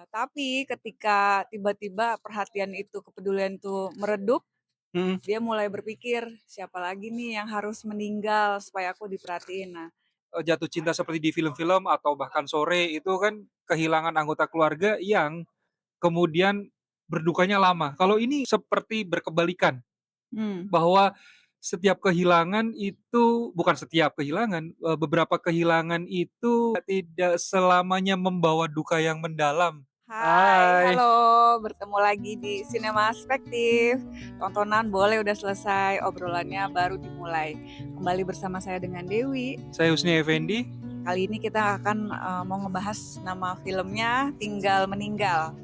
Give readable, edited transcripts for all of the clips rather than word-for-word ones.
Tapi ketika tiba-tiba perhatian itu, kepedulian itu meredup, Mhm. dia mulai berpikir, "Siapa lagi nih yang harus meninggal supaya aku diperhatiin?" Nah, Jatuh cinta seperti di film-film atau bahkan Sore itu kan kehilangan anggota keluarga yang kemudian berdukanya lama. Kalau ini seperti berkebalikan, mmm, bahwa setiap kehilangan itu bukan setiap kehilangan, beberapa kehilangan itu tidak selamanya membawa duka yang mendalam. hai, Hai, halo, bertemu lagi di Sinemaspektif. Tontonan boleh udah selesai, obrolannya baru dimulai. Kembali bersama saya dengan Dewi. saya Husni Effendi. Kali ini kita akan, mau ngebahas nama filmnya Tinggal Meninggal.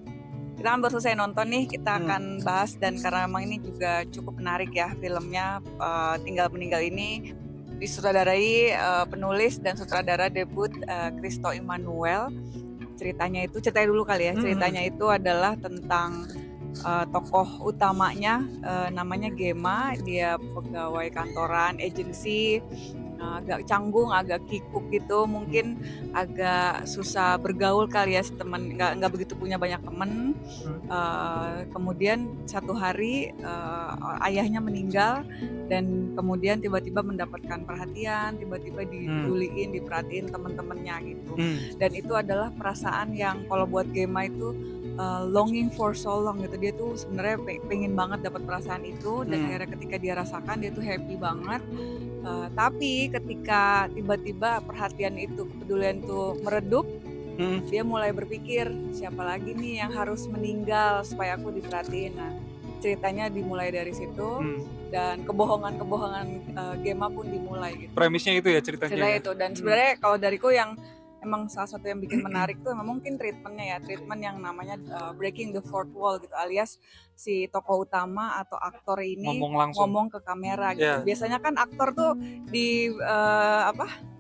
Kita kan baru selesai nonton nih, kita Mhm, akan bahas dan karena memang ini juga cukup menarik ya filmnya, Tinggal Meninggal ini disutradarai, penulis dan sutradara debut, Christo Immanuel. Ceritanya dulu kali ya, mhm ceritanya mhm. itu adalah tentang, tokoh utamanya, namanya Gema, dia pegawai kantoran, agensi. Agak canggung, agak kikuk gitu, Mhm mungkin agak susah bergaul kali ya, nggak begitu punya banyak temen. mhm. Kemudian satu hari, ayahnya meninggal dan kemudian tiba-tiba mendapatkan perhatian, tiba-tiba Mmm, dipeduliin, diperhatiin temen-temennya gitu. mmm, Dan itu adalah perasaan yang kalau buat Gema itu, longing for so long gitu. Dia tuh sebenarnya pengen banget dapat perasaan itu dan mmm, akhirnya ketika dia rasakan dia tuh happy banget. Tapi ketika tiba-tiba perhatian itu, kepedulian itu meredup, mhm, dia mulai berpikir, "Siapa lagi nih yang harus meninggal supaya aku diperhatiin?" Nah, ceritanya dimulai dari situ mmm. dan kebohongan-kebohongan, Gema pun dimulai gitu. Premisnya itu ya ceritanya Ceritanya ya? itu dan Mhm. sebenarnya kalau dariku yang emang salah satu yang bikin menarik tuh emang mungkin treatment yang namanya, breaking the fourth wall gitu, alias si tokoh utama atau aktor ini Ngomong langsung. ngomong ke kamera gitu. Iya, Biasanya kan aktor tuh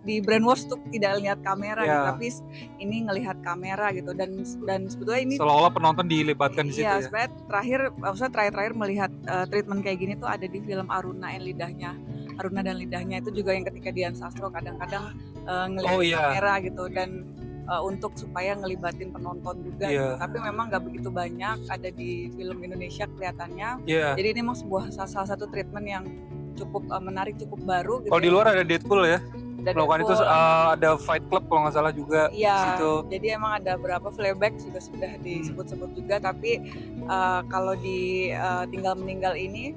di-brainwash untuk tidak lihat kamera gitu, iya. tapi ini ngelihat kamera gitu dan sebetulnya ini Seolah-olah penonton dilibatkan di situ iya ya? sebenarnya maksudnya terakhir-terakhir melihat, treatment kayak gini tuh ada di film Aruna dan Lidahnya itu juga yang ketika Dian Sastro kadang-kadang, Oh ngeliatin iya, kamera gitu dan, untuk supaya ngelibatin penonton juga gitu. iya, Tapi memang nggak begitu banyak ada di film Indonesia kelihatannya. iya. Jadi ini memang salah satu treatment yang cukup, menarik, cukup baru gitu Kalau di ya. luar ada Deadpool ya, Ada melakukan itu, Deadpool ada Fight Club kalau nggak salah juga iya, di situ. jadi emang ada beberapa Fleabag juga sudah Mhm, disebut-sebut juga, tapi, kalau di, Tinggal Meninggal ini,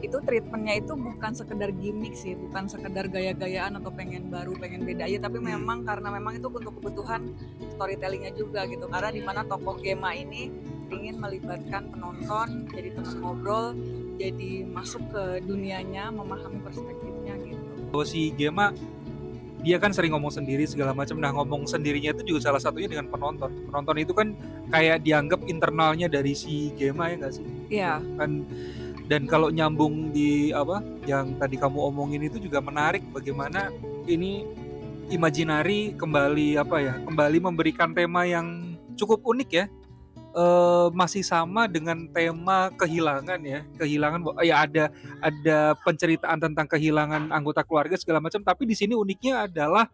itu treatment-nya itu bukan sekedar gimmick sih, bukan sekedar gaya-gayaan atau pengen baru, pengen beda aja, tapi mhm, memang karena memang itu untuk kebutuhan storytelling-nya juga gitu. Karena di mana tokoh Gema ini ingin melibatkan penonton, jadi teman ngobrol, jadi masuk ke dunianya, memahami perspektifnya gitu. bahwa si Gema, dia kan sering ngomong sendiri segala macam. Nah, ngomong sendirinya itu juga salah satunya dengan penonton. Penonton itu kan kayak dianggap internalnya dari si Gema ya nggak sih? Gitu Iya, kan. Dan kalau nyambung di apa, yang tadi kamu omongin itu juga menarik bagaimana ini Imaginary kembali apa ya, kembali memberikan tema yang cukup unik ya, masih sama dengan tema kehilangan ya, kehilangan ya ada penceritaan tentang kehilangan anggota keluarga segala macam, tapi di sini uniknya adalah,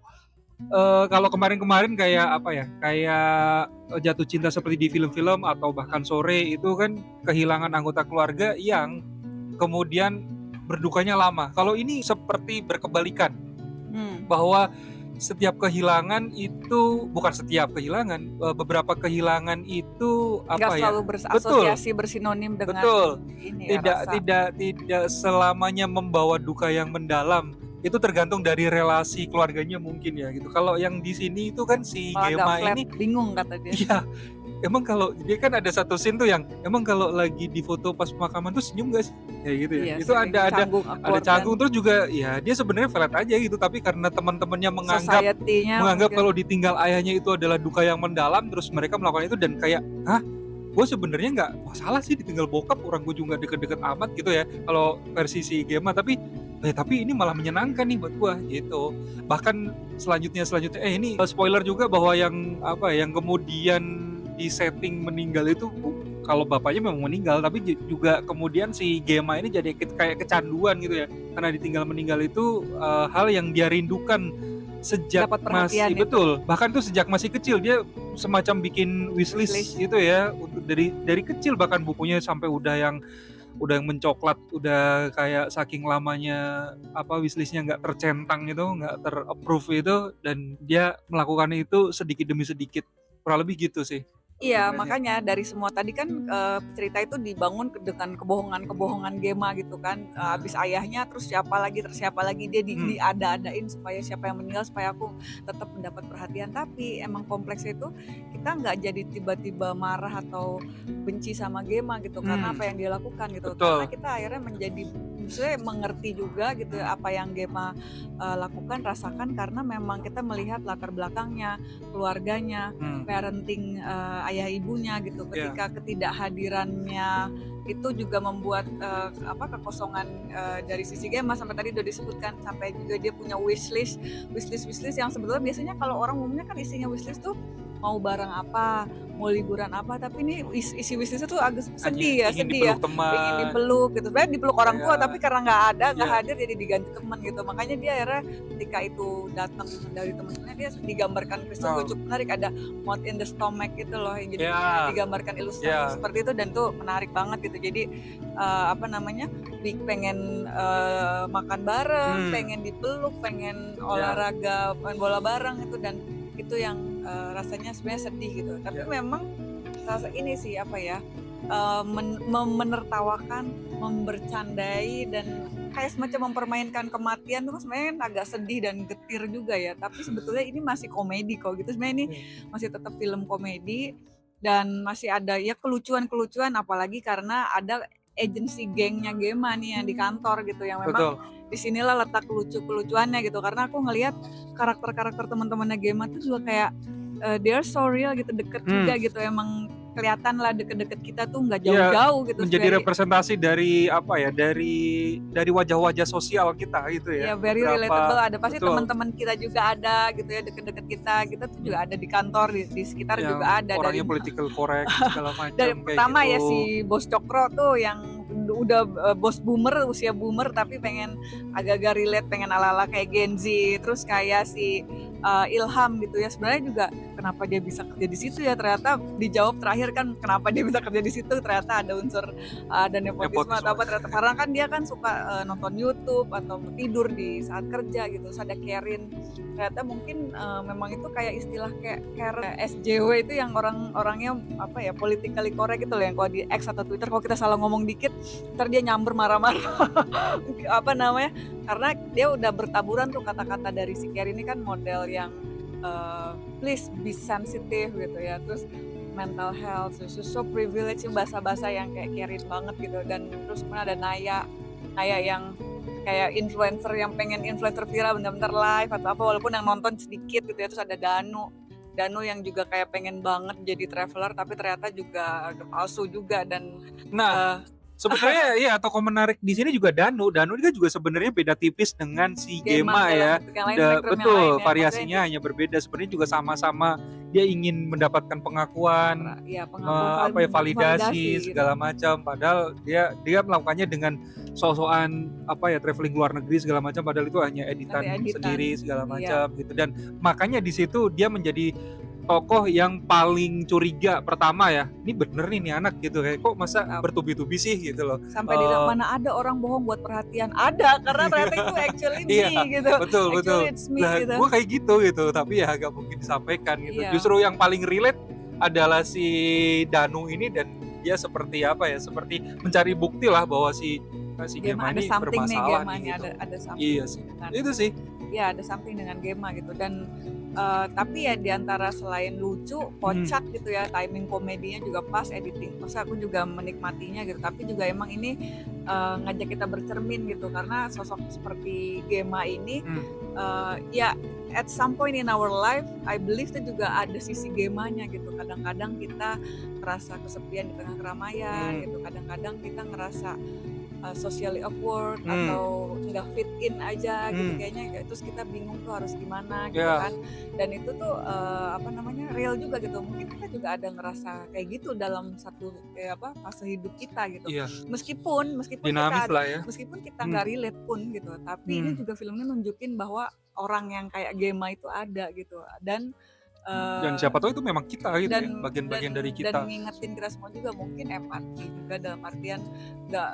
kalau kemarin-kemarin kayak apa ya, kayak, jatuh cinta seperti di film-film atau bahkan Sore itu kan kehilangan anggota keluarga yang kemudian berdukanya lama. Kalau ini seperti berkebalikan, mmm. bahwa setiap kehilangan itu bukan setiap kehilangan, beberapa kehilangan itu Nggak apa ya selalu betul, berasosiasi, bersinonim dengan betul, ini ya, tidak rasa. tidak tidak selamanya membawa duka yang mendalam. Itu tergantung dari relasi keluarganya mungkin ya gitu. Kalau yang di sini itu kan si Kalau agak Gema flat, ini bingung kata dia. iya, emang kalau dia kan ada satu scene tuh yang, emang kalau lagi di foto pas pemakaman tuh senyum gak sih? Kayak gitu ya. Iya, Itu saking ada canggung, ada awkward dan canggung terus juga ya dia sebenarnya flat aja gitu, tapi karena teman-temannya menganggap society-nya menganggap mungkin kalau ditinggal ayahnya itu adalah duka yang mendalam, terus mereka melakukan itu dan kayak, "Hah? Gue sebenarnya nggak masalah sih ditinggal bokap, orang gue juga deket-deket amat," gitu ya, kalau versi si Gema, tapi ini malah menyenangkan nih buat gue, gitu. Bahkan selanjutnya ini, spoiler juga bahwa yang apa, yang kemudian di-setting meninggal itu kalau bapaknya memang meninggal, tapi juga kemudian si Gema ini jadi kayak kecanduan gitu ya, karena ditinggal meninggal itu, hal yang dia rindukan sejak dapat perhatian masih itu. betul, bahkan tuh sejak masih kecil dia semacam bikin wishlist Wishlist. gitu ya, untuk dari kecil bahkan bukunya sampai udah yang mencoklat, udah kayak saking lamanya wishlistnya nggak tercentang itu, nggak ter-approve itu, dan dia melakukan itu sedikit demi sedikit, kurang lebih gitu sih Iya, gambarannya. makanya dari semua tadi kan, cerita itu dibangun dengan kebohongan-kebohongan Gemma gitu kan, habis ayahnya terus siapa lagi, dia diada-adain supaya siapa yang meninggal supaya aku tetap mendapat perhatian. Tapi emang kompleksnya itu kita nggak jadi tiba-tiba marah atau benci sama Gemma gitu karena apa yang dia lakukan gitu, karena Betul. kita akhirnya menjadi maksudnya mengerti juga gitu ya apa yang Gemma, lakukan, rasakan karena memang kita melihat latar belakangnya, keluarganya, parenting ayah ibunya gitu. Iya. Ketika ketidakhadirannya itu juga membuat kekosongan dari sisi Gemma sampai tadi udah disebutkan, sampai juga dia punya wishlist yang sebetulnya biasanya kalau orang umumnya kan isinya wishlist tuh mau barang apa, mau liburan apa, tapi ini isi wishlist tuh agak sedih Ingin ya, dipeluk ingin teman. dipeluk gitu. Sebenarnya dipeluk orang tua Iya. tapi karena nggak Iya. hadir jadi diganti teman gitu. Makanya dia akhirnya ketika itu datang dari teman-temannya dia digambarkan Kristo juga cukup menarik, ada mouth in the stomach gitu loh yang jadi Iya. digambarkan ilustrasi seperti itu dan tuh menarik banget gitu. Jadi pengen makan bareng, pengen dipeluk, pengen olahraga, main bola bareng itu, dan itu yang rasanya sebenarnya sedih gitu. Tapi memang rasa ini sih menertawakan, membercandai dan kayak semacam mempermainkan kematian tuh sebenarnya agak sedih dan getir juga ya. Tapi sebetulnya ini masih komedi kok gitu. Sebenarnya ini masih tetap film komedi dan masih ada ya kelucuan-kelucuan, apalagi karena ada agency gengnya Gemma nih yang di kantor gitu, yang memang disinilah letak kelucuannya gitu. Karena aku ngelihat karakter teman-temannya Gemma tuh juga kayak they are so real gitu, deket juga gitu, emang kelihatan lah deket-deket kita tuh nggak jauh-jauh gitu. Menjadi representasi dari dari wajah-wajah sosial kita gitu ya. Iya, very relatable. Ada pasti teman-teman kita juga ada gitu ya, deket-deket kita tuh juga ada di kantor, di sekitar juga ada. Orangnya political correct segala macam. Dari pertama gitu. Ya si Bos Cokro tuh yang udah bos boomer, usia boomer, tapi pengen agak-agak relate, pengen ala-ala kayak Gen Z. Terus kayak si Ilham gitu ya, sebenarnya juga kenapa dia bisa kerja di situ ya, ternyata dijawab terakhir kan kenapa dia bisa kerja di situ, ternyata ada unsur ada nepotisme atau apa ternyata, karena kan dia kan suka nonton YouTube atau tidur di saat kerja gitu. Terus ada Kerin, ternyata mungkin memang itu kayak istilah kayak SJW itu yang orangnya politically correct gitu loh, yang kalau di X atau Twitter kalau kita salah ngomong dikit ntar dia nyamber marah-marah karena dia udah bertaburan tuh kata-kata dari si Kerin ini kan model yang please be sensitive gitu ya, terus mental health, so privilege, bahasa-bahasa yang kayak Kerin banget gitu. Dan terus kemudian ada Naya yang kayak influencer yang pengen influencer viral bener-bener live atau apa, walaupun yang nonton sedikit gitu ya. Terus ada Danu yang juga kayak pengen banget jadi traveler tapi ternyata juga palsu juga. Dan sebenarnya ya tokoh menarik di sini juga Danu juga sebenarnya beda tipis dengan si Gemma ya. Betul, variasinya hanya berbeda. Sebenarnya juga sama-sama dia ingin mendapatkan pengakuan, validasi segala macam. Padahal dia melakukannya dengan sosokan traveling luar negeri segala macam. Padahal itu hanya editan sendiri segala macam gitu. Dan makanya di situ dia menjadi tokoh yang paling curiga pertama ya. Ini bener nih anak gitu, kayak kok masa bertubi-tubi sih gitu loh. Sampai mana ada orang bohong buat perhatian, ada, karena ternyata itu actually me gitu. Betul. Gitu. Gue kayak gitu, tapi ya gak mungkin disampaikan gitu. Justru yang paling relate adalah si Danu ini, dan dia seperti seperti mencari bukti lah bahwa si Gemma ini bermasalah gitu. Ada something. Iya sih. Itu sih. Ya ada something dengan Gemma gitu. Dan tapi ya diantara selain lucu, kocak gitu ya, timing komedinya juga pas, editing pas, aku juga menikmatinya gitu. Tapi juga emang ini ngajak kita bercermin gitu, karena sosok seperti Gemma ini ya at some point in our life I believe itu juga ada sisi Gemmanya gitu. Kadang-kadang kita ngerasa kesepian di tengah keramaian gitu, kadang-kadang kita ngerasa socially awkward Hmm, atau nggak fit in aja gitu hmm, kayaknya, terus kita bingung tuh harus gimana gitu ya, kan. Dan itu tuh, apa namanya, real juga gitu, mungkin kita juga ada ngerasa kayak gitu dalam satu, fase hidup kita gitu. iya, Meskipun meskipun dinamis kita lah ya. meskipun kita Hmm, nggak relate pun gitu, tapi ini hmm. juga filmnya nunjukin bahwa orang yang kayak Gemma itu ada gitu, dan, Dan eee siapa tahu itu memang kita gitu ya, dan dan bagian-bagian dari dan kita. ngingetin kita semua juga mungkin empati juga dalam artian nggak,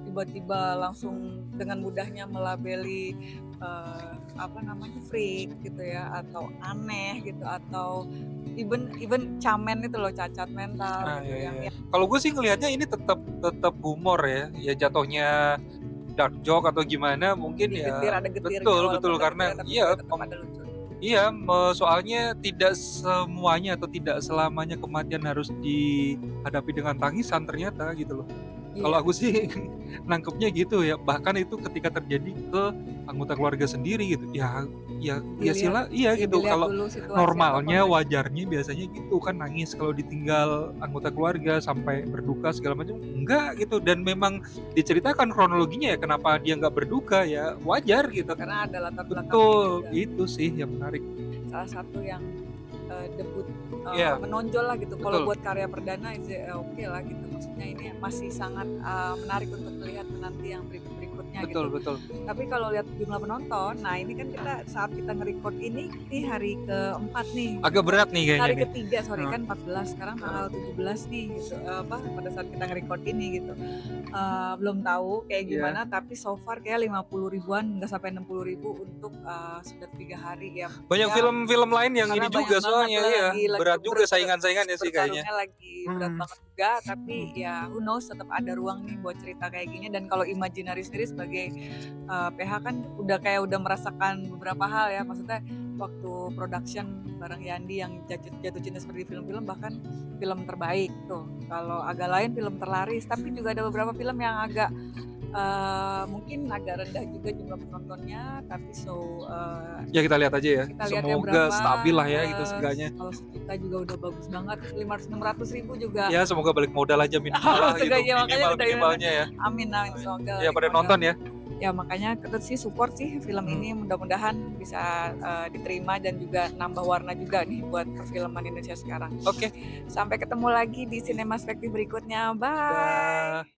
tiba-tiba langsung dengan mudahnya melabeli, apa namanya, freak gitu ya, atau aneh gitu, atau even even camen itu loh, cacat mental Nah, gitu ya, yang ya. Kalau gue sih ngelihatnya ini tetap tetap humor ya, ya jatuhnya dark joke atau gimana mungkin getir, ya, ada getirnya betul walaupun betul ada karena getirnya tapi juga iya tetap ada lucu. iya soalnya tidak semuanya atau tidak selamanya kematian harus dihadapi dengan tangisan ternyata gitu loh. Kalau Iya, aku sih nangkepnya gitu ya, bahkan itu ketika terjadi ke anggota keluarga sendiri gitu. Ya dilihat iya ya gitu, dilihat kalau dulu situasi atau normalnya, konteksnya. wajarnya biasanya gitu kan nangis kalau ditinggal anggota keluarga sampai berduka segala macam, enggak gitu dan memang diceritakan kronologinya ya kenapa dia nggak berduka ya wajar gitu. Karena ada latar belakangnya Betul, juga. itu sih yang menarik. Salah satu yang, debut, Iya, menonjol lah gitu. Kalau betul. buat karya perdana oke lah gitu. Maksudnya ini masih sangat, menarik untuk melihat menanti yang berikut-berikutnya gitu. Betul betul. Tapi kalau lihat jumlah penonton, nah ini kan kita saat kita nge-record ini hari keempat nih, Agak berat nih kayaknya hari nih. ketiga sorry Heeh, kan 14 sekarang heeh. tanggal 17 nih gitu, pada saat kita nge-record ini gitu. Belum tahu kayak Iya. gimana tapi so far kayak 50 ribuan, nggak sampai 60 ribu untuk, sudah 3 hari ya. Banyak Ya film-film lain yang karena ini banyak juga banget soalnya, lah iya, lagi berat juga saingan-saingannya sih kayaknya. bertarungnya lagi berat Mhm, banget juga, tapi mhm. ya who knows tetap ada ruang nih buat cerita kayak gini. Dan kalau Imaginary sendiri sebagai, PH kan udah merasakan beberapa hal ya, maksudnya waktu production bareng Yandi yang Jatuh Cinta Seperti Film-Film, bahkan film terbaik tuh. Kalau agak lain film terlaris, tapi juga ada beberapa film yang agak, mungkin agak rendah juga jumlah penontonnya, tapi Ya kita lihat aja ya, kita lihat ya semoga berapa, stabil lah ya gitu seenggaknya. kalau sejuta juga udah bagus banget, 500-600 ribu juga. Ya semoga balik modal aja minimal lah gitu, Setidaknya makanya dari mana, minimalnya ya. amin amin semoga Ya balik pada modal. nonton ya. Ya makanya kita sih support sih film Mhm, ini, mudah-mudahan bisa, diterima dan juga nambah warna juga nih buat perfilman Indonesia sekarang. oke, Sampai ketemu lagi di Sinemaspektif berikutnya, bye. dah.